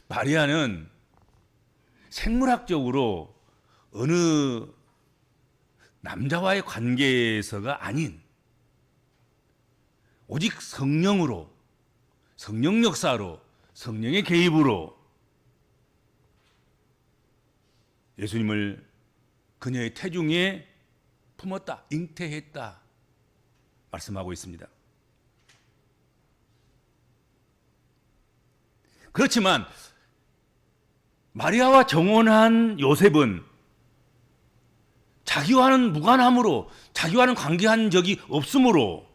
마리아는 생물학적으로 어느 남자와의 관계에서가 아닌 오직 성령으로, 성령 역사로, 성령의 개입으로 예수님을 그녀의 태중에 품었다, 잉태했다 말씀하고 있습니다. 그렇지만 마리아와 정혼한 요셉은 자기와는 무관함으로, 자기와는 관계한 적이 없으므로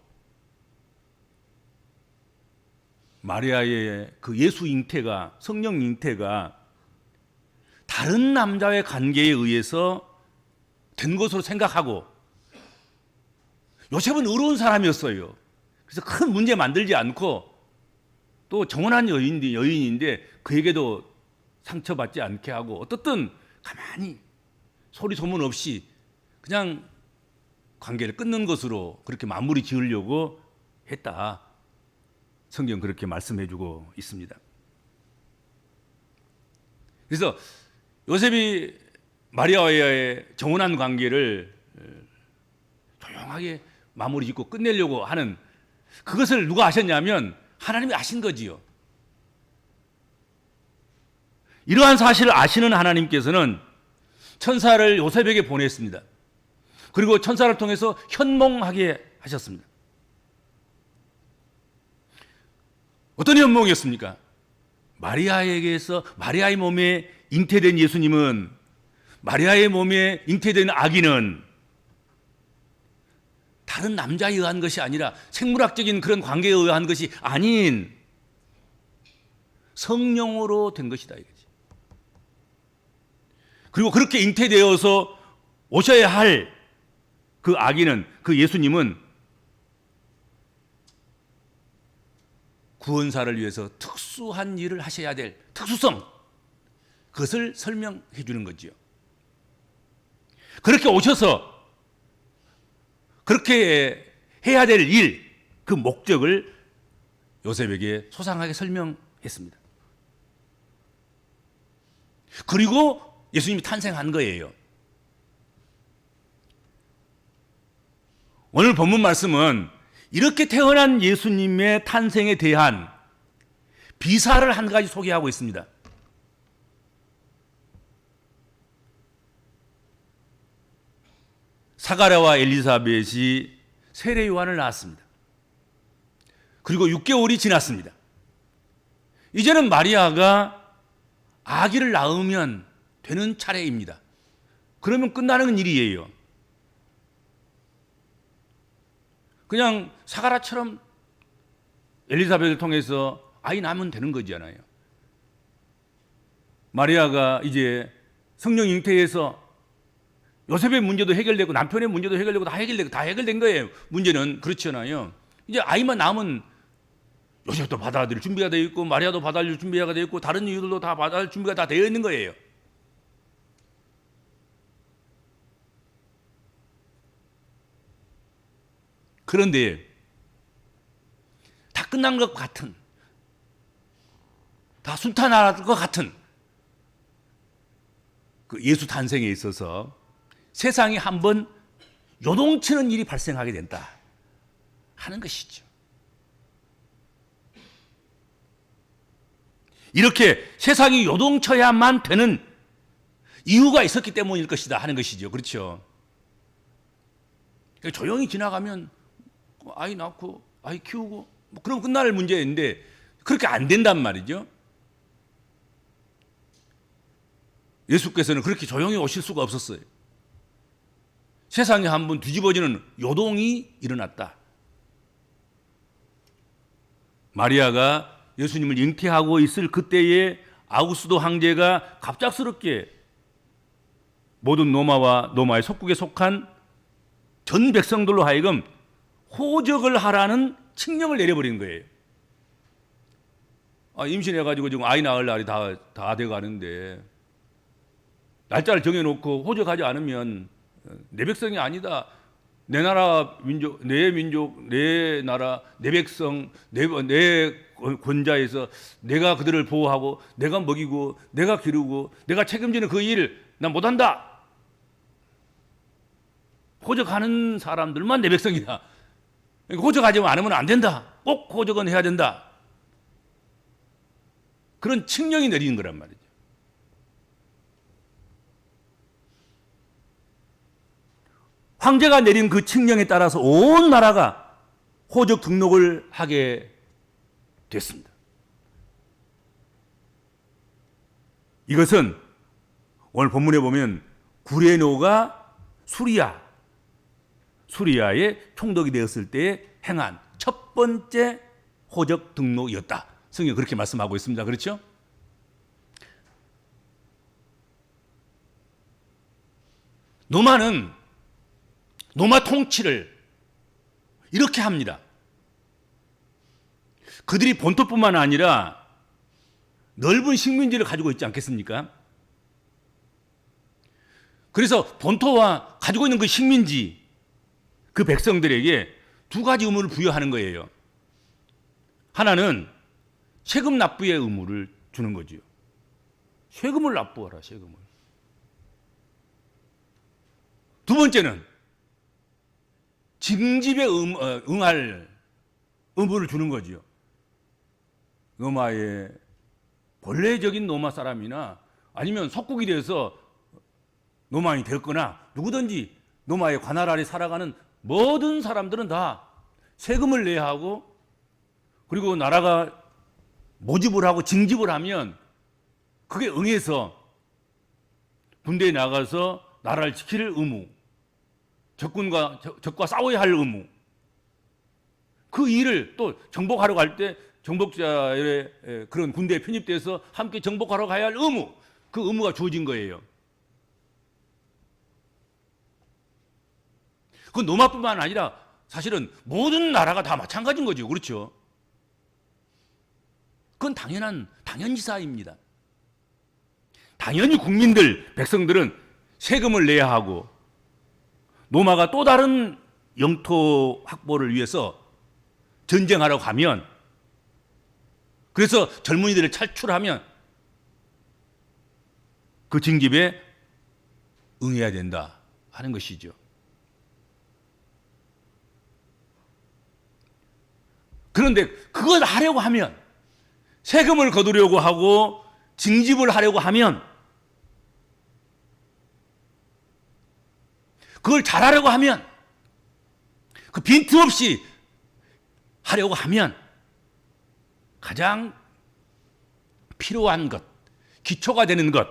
마리아의 그 예수 잉태가, 성령 잉태가 다른 남자의 관계에 의해서 된 것으로 생각하고, 요셉은 의로운 사람이었어요. 그래서 큰 문제 만들지 않고 또 정혼한 여인인데 그에게도 상처받지 않게 하고 어떻든 가만히 소리 소문 없이 그냥 관계를 끊는 것으로 그렇게 마무리 지으려고 했다. 성경 그렇게 말씀해 주고 있습니다. 그래서 요셉이 마리아와의 정혼한 관계를 조용하게 마무리 짓고 끝내려고 하는 그것을 누가 아셨냐면 하나님이 아신 거지요. 이러한 사실을 아시는 하나님께서는 천사를 요셉에게 보냈습니다. 그리고 천사를 통해서 현몽하게 하셨습니다. 어떤 현몽이었습니까? 마리아에게서, 마리아의 몸에 잉태된 예수님은, 마리아의 몸에 잉태된 아기는 다른 남자에 의한 것이 아니라, 생물학적인 그런 관계에 의한 것이 아닌 성령으로 된 것이다 이거지. 그리고 그렇게 잉태되어서 오셔야 할 그 아기는, 그 예수님은 구원사를 위해서 특수한 일을 하셔야 될 특수성, 그것을 설명해 주는 거지요. 그렇게 오셔서 그렇게 해야 될 일, 그 목적을 요셉에게 소상하게 설명했습니다. 그리고 예수님이 탄생한 거예요. 오늘 본문 말씀은 이렇게 태어난 예수님의 탄생에 대한 비사를 한 가지 소개하고 있습니다. 사가랴와 엘리사벳이 세례 요한을 낳았습니다. 그리고 6개월이 지났습니다. 이제는 마리아가 아기를 낳으면 되는 차례입니다. 그러면 끝나는 일이에요. 그냥 사가랴처럼 엘리사벳을 통해서 아이 낳으면 되는 거잖아요. 마리아가 이제 성령 잉태에서 요셉의 문제도 해결되고 남편의 문제도 해결되고 다 해결된 거예요. 문제는 그렇잖아요. 이제 아이만 낳으면 요셉도 받아들일 준비가 되어 있고 마리아도 받아들일 준비가 되어 있고 다른 이유들도 다 받아들일 준비가 다 되어 있는 거예요. 그런데 다 끝난 것 같은, 다 순탄할 것 같은 그 예수 탄생에 있어서 세상에 한번 요동치는 일이 발생하게 된다 하는 것이죠. 이렇게 세상이 요동쳐야만 되는 이유가 있었기 때문일 것이다 하는 것이죠. 그렇죠? 조용히 지나가면 아이 낳고 아이 키우고 그럼 끝날 문제인데 그렇게 안 된단 말이죠. 예수께서는 그렇게 조용히 오실 수가 없었어요. 세상에 한번 뒤집어지는 요동이 일어났다. 마리아가 예수님을 잉태하고 있을 그때에 아구스도 황제가 갑작스럽게 모든 로마의 속국에 속한 전 백성들로 하여금 호적을 하라는 칙령을 내려버린 거예요. 임신해가지고 지금 아이 낳을 날이 다 돼가는데 날짜를 정해놓고 호적하지 않으면 내 백성이 아니다, 내 나라 민족, 내 민족, 내 나라, 내 백성, 내 권자에서 내가 그들을 보호하고 내가 먹이고 내가 기르고 내가 책임지는 그 일 난 못한다. 호적하는 사람들만 내 백성이다. 호적하지 않으면 안 된다. 꼭 호적은 해야 된다. 그런 칙령이 내리는 거란 말이죠. 황제가 내린 그 칙령에 따라서 온 나라가 호적 등록을 하게 됐습니다. 이것은 오늘 본문에 보면 구레노가 수리아의 총독이 되었을 때 행한 첫 번째 호적 등록이었다. 성경이 그렇게 말씀하고 있습니다. 그렇죠? 로마 통치를 이렇게 합니다. 그들이 본토뿐만 아니라 넓은 식민지를 가지고 있지 않겠습니까? 그래서 본토와 가지고 있는 그 식민지, 그 백성들에게 두 가지 의무를 부여하는 거예요. 하나는 세금 납부의 의무를 주는 거죠. 세금을 납부하라, 세금을. 두 번째는 징집에 응할 의무를 주는 거죠. 로마의 본래적인 로마 사람이나 아니면 속국이 돼서 로마인이 됐거나 누구든지 로마의 관할 아래 살아가는 모든 사람들은 다 세금을 내야 하고, 그리고 나라가 모집을 하고 징집을 하면 그게 응해서 군대에 나가서 나라를 지킬 의무, 적과 싸워야 할 의무, 그 일을 또 정복하러 갈 때 정복자의 그런 군대에 편입돼서 함께 정복하러 가야 할 의무, 그 의무가 주어진 거예요. 그건 로마뿐만 아니라 사실은 모든 나라가 다 마찬가지인 거죠. 그렇죠? 그건 당연지사입니다. 당연히 국민들, 백성들은 세금을 내야 하고, 로마가 또 다른 영토 확보를 위해서 전쟁하러 가면, 그래서 젊은이들을 탈출하면 그 징집에 응해야 된다 하는 것이죠. 그런데 그걸 하려고 하면, 세금을 거두려고 하고 징집을 하려고 하면, 그걸 잘하려고 하면, 그 빈틈없이 하려고 하면 가장 필요한 것, 기초가 되는 것,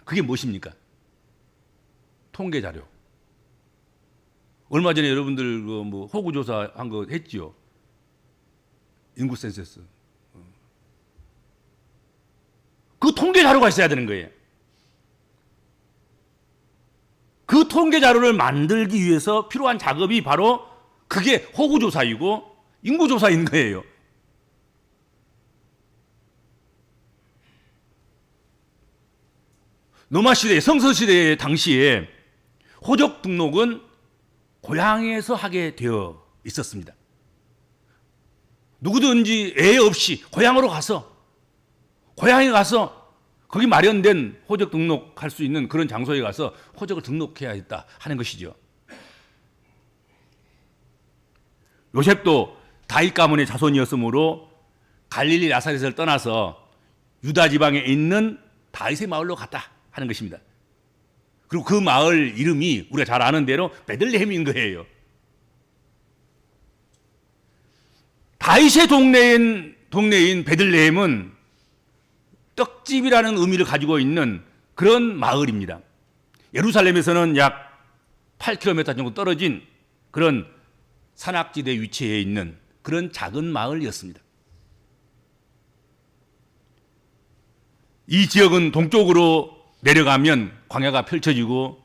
그게 무엇입니까? 통계 자료. 얼마 전에 여러분들 그 호구 조사한 거 했지요. 인구 센서스. 그 통계 자료가 있어야 되는 거예요. 그 통계 자료를 만들기 위해서 필요한 작업이 바로 그게 호구 조사이고 인구 조사인 거예요. 로마 시대, 성서 시대 당시에 호적 등록은 고향에서 하게 되어 있었습니다. 누구든지 애 없이 고향에 가서 거기 마련된 호적 등록할 수 있는 그런 장소에 가서 호적을 등록해야 했다 하는 것이죠. 요셉도 다윗 가문의 자손이었으므로 갈릴리 나사렛을 떠나서 유다 지방에 있는 다윗의 마을로 갔다 하는 것입니다. 그리고 그 마을 이름이 우리가 잘 아는 대로 베들레헴인 거예요. 다윗의 동네인 베들레헴은 떡집이라는 의미를 가지고 있는 그런 마을입니다. 예루살렘에서는 약 8km 정도 떨어진 그런 산악지대 위치에 있는 그런 작은 마을이었습니다. 이 지역은 동쪽으로 내려가면 광야가 펼쳐지고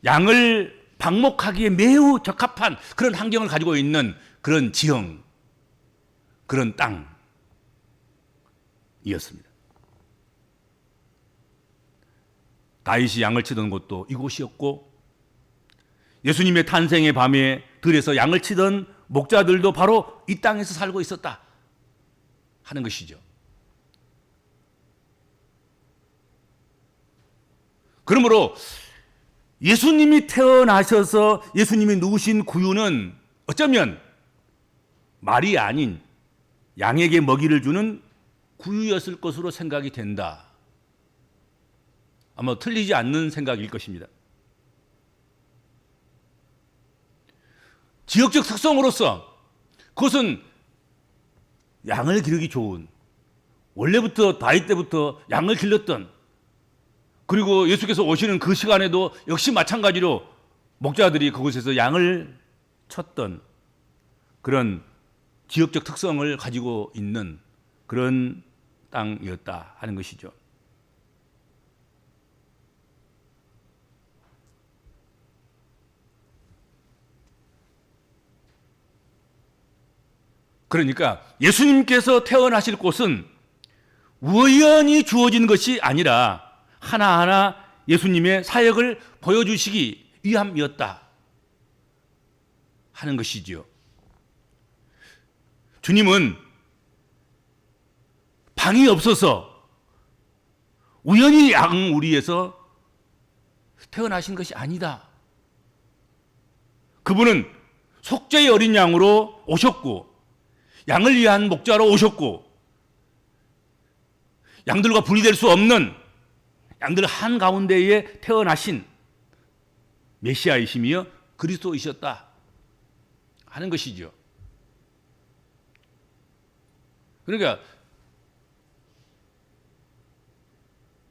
양을 방목하기에 매우 적합한 그런 환경을 가지고 있는 그런 지형, 그런 땅이었습니다. 다윗이 양을 치던 곳도 이곳이었고, 예수님의 탄생의 밤에 들에서 양을 치던 목자들도 바로 이 땅에서 살고 있었다 하는 것이죠. 그러므로 예수님이 태어나셔서 예수님이 누우신 구유는 어쩌면 말이 아닌 양에게 먹이를 주는 구유였을 것으로 생각이 된다. 아마 틀리지 않는 생각일 것입니다. 지역적 특성으로서 그것은 양을 기르기 좋은, 원래부터 다윗 때부터 양을 길렀던, 그리고 예수께서 오시는 그 시간에도 역시 마찬가지로 목자들이 그곳에서 양을 쳤던 그런 지역적 특성을 가지고 있는 그런 땅이었다 하는 것이죠. 그러니까 예수님께서 태어나실 곳은 우연히 주어진 것이 아니라 하나하나 예수님의 사역을 보여주시기 위함이었다 하는 것이지요. 주님은 방이 없어서 우연히 양우리에서 태어나신 것이 아니다. 그분은 속죄의 어린 양으로 오셨고 양을 위한 목자로 오셨고 양들과 분리될 수 없는 양들 한가운데에 태어나신 메시아이시며 그리스도이셨다 하는 것이죠. 그러니까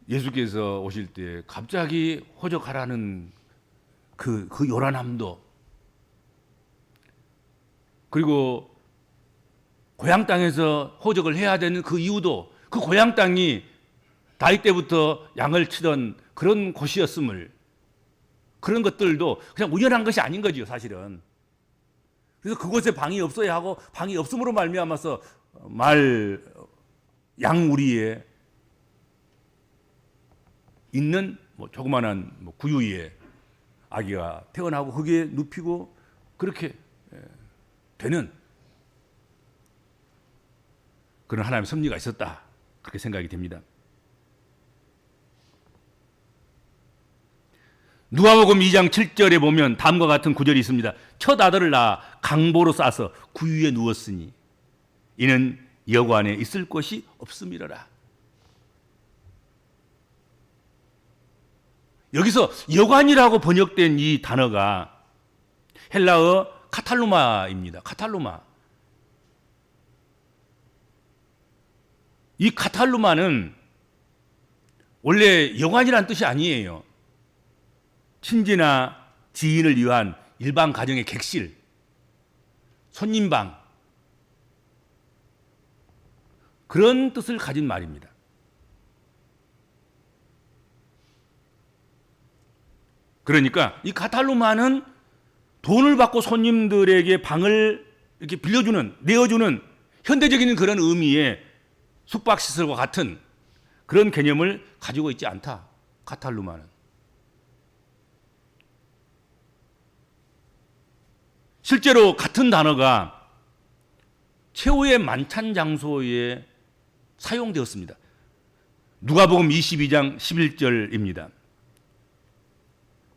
예수께서 오실 때 갑자기 호적하라는 그 요란함도, 그리고 고향 땅에서 호적을 해야 되는 그 이유도 그 고향 땅이 다윗 때부터 양을 치던 그런 곳이었음을, 그런 것들도 그냥 우연한 것이 아닌 거지요, 사실은. 그래서 그곳에 방이 없어야 하고 방이 없음으로 말미암아서 양우리에 있는 조그마한 구유에 아기가 태어나고 거기에 눕히고 그렇게 되는 그런 하나님의 섭리가 있었다, 그렇게 생각이 됩니다. 누가복음 2장 7절에 보면 다음과 같은 구절이 있습니다. 첫 아들을 낳아 강보로 싸서 구유에 누웠으니 이는 여관에 있을 곳이 없음이로라. 여기서 여관이라고 번역된 이 단어가 헬라어 카탈루마입니다. 카탈루마. 이 카탈루마는 원래 여관이란 뜻이 아니에요. 친지나 지인을 위한 일반 가정의 객실, 손님방, 그런 뜻을 가진 말입니다. 그러니까 이 카탈루마는 돈을 받고 손님들에게 방을 이렇게 빌려주는, 내어주는 현대적인 그런 의미의 숙박시설과 같은 그런 개념을 가지고 있지 않다, 카탈루마는. 실제로 같은 단어가 최후의 만찬 장소에 사용되었습니다. 누가복음 22장 11절입니다.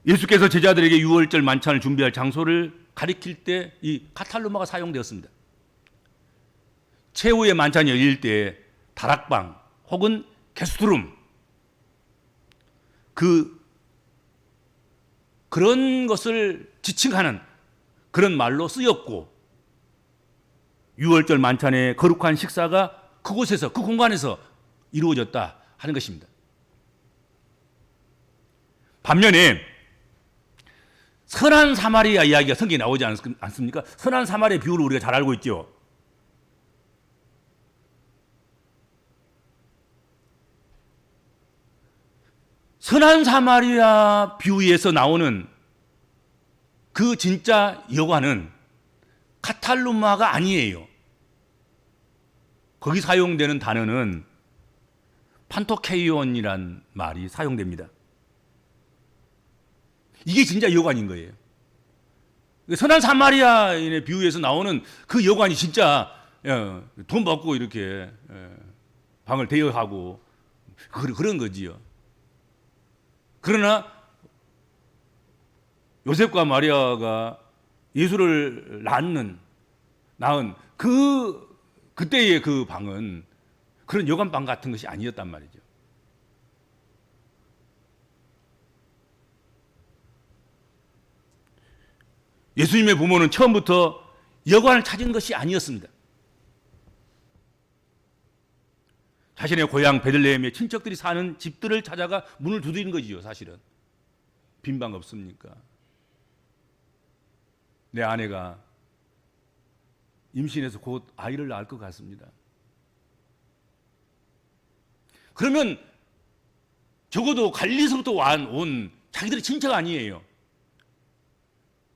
예수께서 제자들에게 유월절 만찬을 준비할 장소를 가리킬 때 이 카탈루마가 사용되었습니다. 최후의 만찬이 열릴 때 다락방 혹은 게스트룸, 그런 것을 지칭하는 그런 말로 쓰였고, 유월절 만찬의 거룩한 식사가 그곳에서, 그 공간에서 이루어졌다 하는 것입니다. 반면에 선한 사마리아 이야기가 성경에 나오지 않습니까? 선한 사마리아 비유를 우리가 잘 알고 있죠. 선한 사마리아 비유에서 나오는 그 진짜 여관은 카탈루마가 아니에요. 거기 사용되는 단어는 판토케이온이란 말이 사용됩니다. 이게 진짜 여관인 거예요. 선한 사마리아인의 비유에서 나오는 그 여관이 진짜 돈 받고 이렇게 방을 대여하고 그런 거지요. 그러나 요셉과 마리아가 예수를 낳은 그때의 그 방은 그런 여관방 같은 것이 아니었단 말이죠. 예수님의 부모는 처음부터 여관을 찾은 것이 아니었습니다. 자신의 고향 베들레헴에 친척들이 사는 집들을 찾아가 문을 두드린 거지요. 사실은 빈 방 없습니까? 내 아내가 임신해서 곧 아이를 낳을 것 같습니다. 그러면 적어도 갈릴리서부터 온 자기들의 친척 아니에요.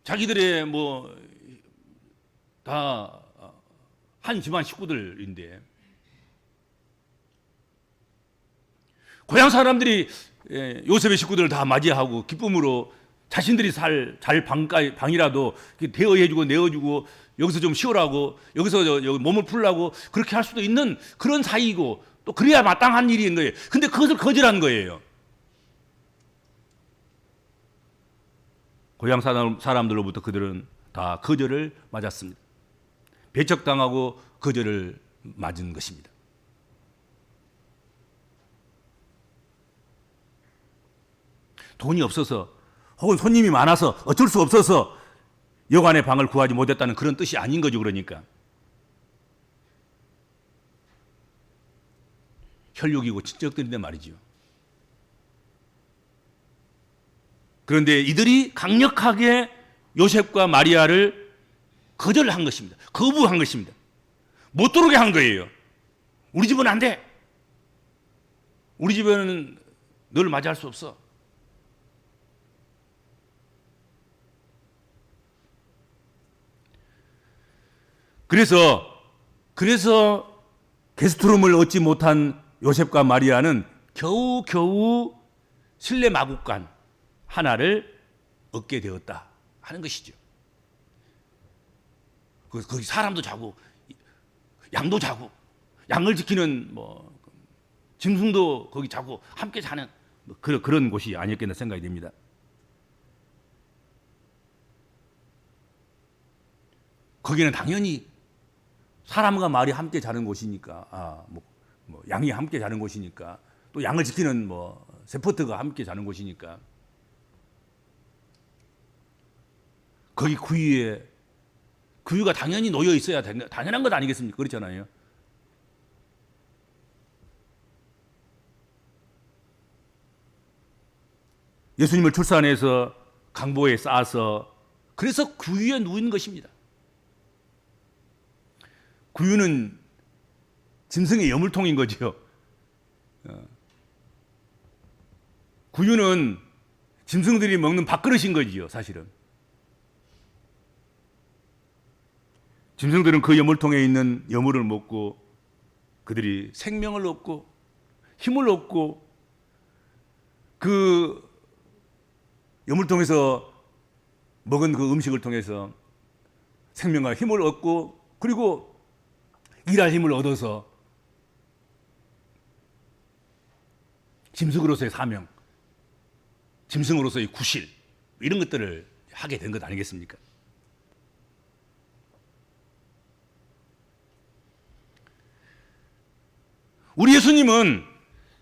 자기들의 다 한 집안 식구들인데 고향 사람들이 요셉의 식구들을 다 맞이하고 기쁨으로 자신들이 잘 방이라도 대여해주고 내어주고 여기서 좀 쉬어라고 여기서 여기 몸을 풀라고 그렇게 할 수도 있는 그런 사이고 또 그래야 마땅한 일인 거예요. 근데 그것을 거절한 거예요. 고향 사람들로부터 그들은 다 거절을 맞았습니다. 배척당하고 거절을 맞은 것입니다. 돈이 없어서 혹은 손님이 많아서 어쩔 수 없어서 여관의 방을 구하지 못했다는 그런 뜻이 아닌 거죠. 그러니까 혈육이고 친척들인데 말이죠. 그런데 이들이 강력하게 요셉과 마리아를 거절한 것입니다. 거부한 것입니다. 못 들어오게 한 거예요. 우리 집은 안 돼. 우리 집에는 널 맞이할 수 없어. 그래서 게스트룸을 얻지 못한 요셉과 마리아는 겨우겨우 실내 마구간 하나를 얻게 되었다 하는 것이죠. 거기 사람도 자고 양도 자고 양을 지키는 짐승도 거기 자고 함께 자는 그런 곳이 아니었겠나 생각이 됩니다. 거기는 당연히 사람과 말이 함께 자는 곳이니까 양이 함께 자는 곳이니까 또 양을 지키는 세퍼트가 함께 자는 곳이니까 거기 구유가 당연히 놓여 있어야 당연한 것 아니겠습니까? 그렇잖아요. 예수님을 출산해서 강보에 쌓아서 그래서 구유에 누인 것입니다. 구유는 짐승의 여물통인 거죠. 구유는 짐승들이 먹는 밥그릇인 거지요, 사실은. 짐승들은 그 여물통에 있는 여물을 먹고 그들이 생명을 얻고 힘을 얻고 그 여물통에서 먹은 그 음식을 통해서 생명과 힘을 얻고 그리고 일할 힘을 얻어서 짐승으로서의 사명, 짐승으로서의 구실 이런 것들을 하게 된 것 아니겠습니까? 우리 예수님은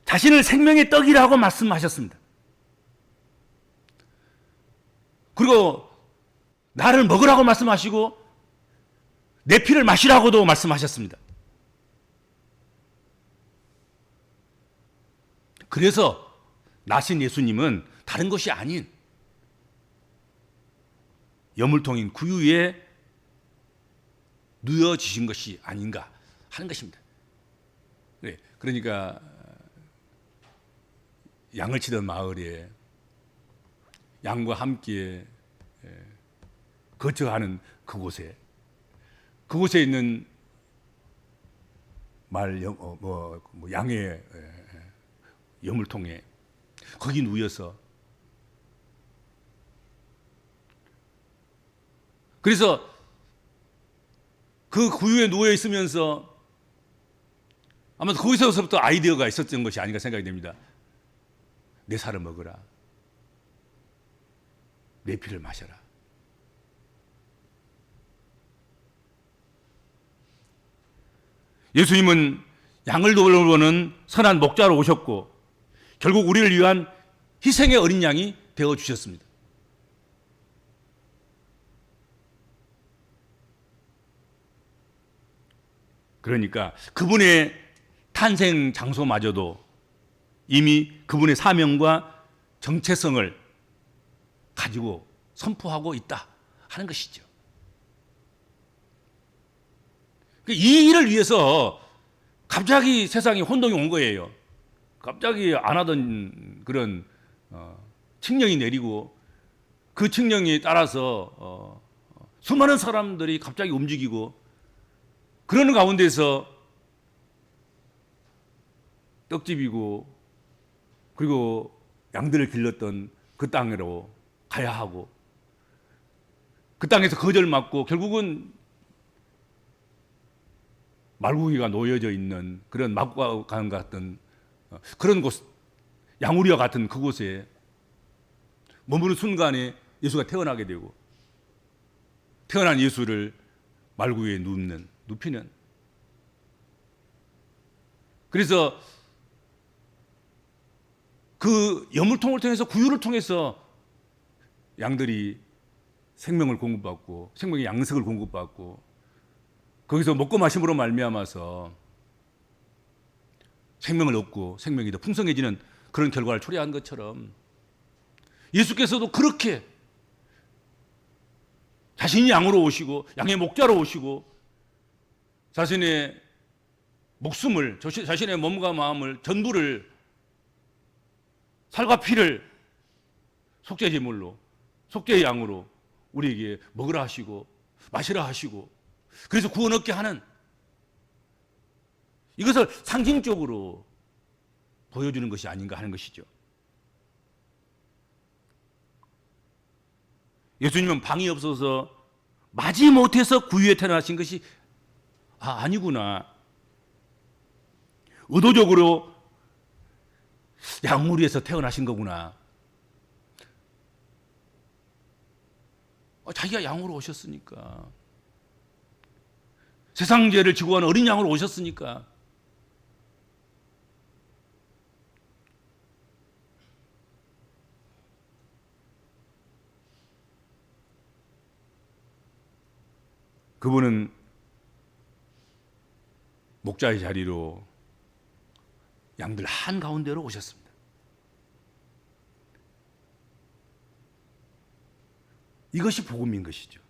자신을 생명의 떡이라고 말씀하셨습니다. 그리고 나를 먹으라고 말씀하시고 내 피를 마시라고도 말씀하셨습니다. 그래서 나신 예수님은 다른 것이 아닌 여물통인 구유에 누워지신 것이 아닌가 하는 것입니다. 그러니까 양을 치던 마을에 양과 함께 거처하는 그곳에 있는 양의 여물통에 거기 누워서 그래서 그 구유에 누워 있으면서 아마 거기서부터 아이디어가 있었던 것이 아닌가 생각이 됩니다. 내 살을 먹어라. 내 피를 마셔라. 예수님은 양을 돌보는 선한 목자로 오셨고 결국 우리를 위한 희생의 어린 양이 되어 주셨습니다. 그러니까 그분의 탄생 장소마저도 이미 그분의 사명과 정체성을 가지고 선포하고 있다 하는 것이죠. 이 일을 위해서 갑자기 세상에 혼동이 온 거예요. 갑자기 안 하던 그런 칙령이 내리고 그 칙령에 따라서 수많은 사람들이 갑자기 움직이고 그러는 가운데서 떡집이고 그리고 양들을 길렀던 그 땅으로 가야 하고 그 땅에서 거절맞고 결국은 말구기가 놓여져 있는 그런 막과강 같은 그런 곳, 양우리와 같은 그곳에 머무는 순간에 예수가 태어나게 되고 태어난 예수를 말구기에 눕히는 그래서 그 여물통을 통해서 구유를 통해서 양들이 생명을 공급받고 생명의 양식을 공급받고 거기서 먹고 마심으로 말미암아서 생명을 얻고 생명이 더 풍성해지는 그런 결과를 초래한 것처럼 예수께서도 그렇게 자신이 양으로 오시고 양의 목자로 오시고 자신의 목숨을 자신의 몸과 마음을 전부를 살과 피를 속죄 제물로 속죄의 양으로 우리에게 먹으라 하시고 마시라 하시고 그래서 구원 얻게 하는 이것을 상징적으로 보여주는 것이 아닌가 하는 것이죠. 예수님은 방이 없어서 마지못해서 구유에 태어나신 것이 아니구나. 의도적으로 양무리에서 태어나신 거구나. 자기가 양으로 오셨으니까. 세상 죄를 지고 가는 어린 양으로 오셨으니까. 그분은 목자의 자리로 양들 한가운데로 오셨습니다. 이것이 복음인 것이죠.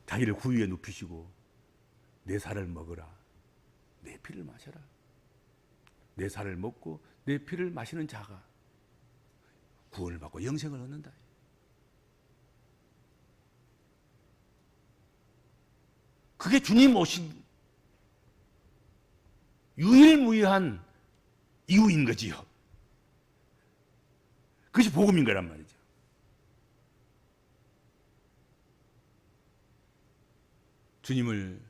자기를 구유에 눕히시고 내 살을 먹으라. 내 피를 마셔라. 내 살을 먹고 내 피를 마시는 자가 구원을 받고 영생을 얻는다. 그게 주님 오신 유일무이한 이유인 거지요. 그것이 복음인 거란 말이죠. 주님을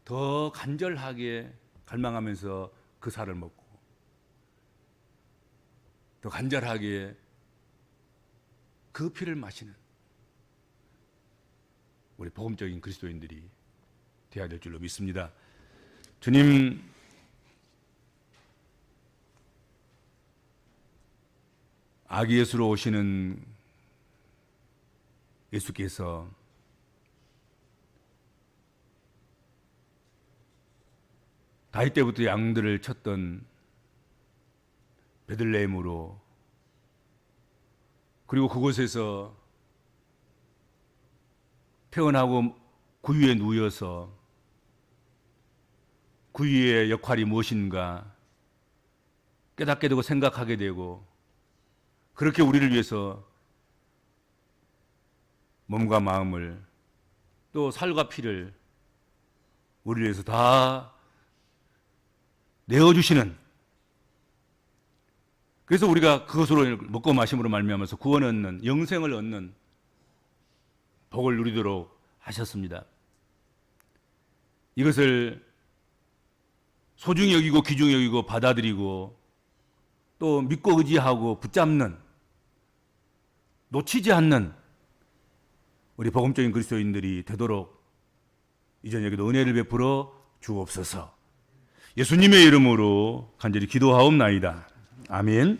더 간절하게 갈망하면서 그 살을 먹고 더 간절하게 그 피를 마시는 우리 복음적인 그리스도인들이 되어야 될 줄로 믿습니다. 주님, 아기 예수로 오시는 예수께서 다윗 때부터 양들을 쳤던 베들레헴으로 그리고 그곳에서 태어나고 구유에 누워서 구유의 역할이 무엇인가 깨닫게 되고 생각하게 되고 그렇게 우리를 위해서 몸과 마음을 또 살과 피를 우리를 위해서 다 내어주시는 그래서 우리가 그것으로 먹고 마심으로 말미암아서 구원을 얻는 영생을 얻는 복을 누리도록 하셨습니다. 이것을 소중히 여기고 귀중히 여기고 받아들이고 또 믿고 의지하고 붙잡는, 놓치지 않는 우리 복음적인 그리스도인들이 되도록 이 저녁에도 은혜를 베풀어 주옵소서. 예수님의 이름으로 간절히 기도하옵나이다. 아멘.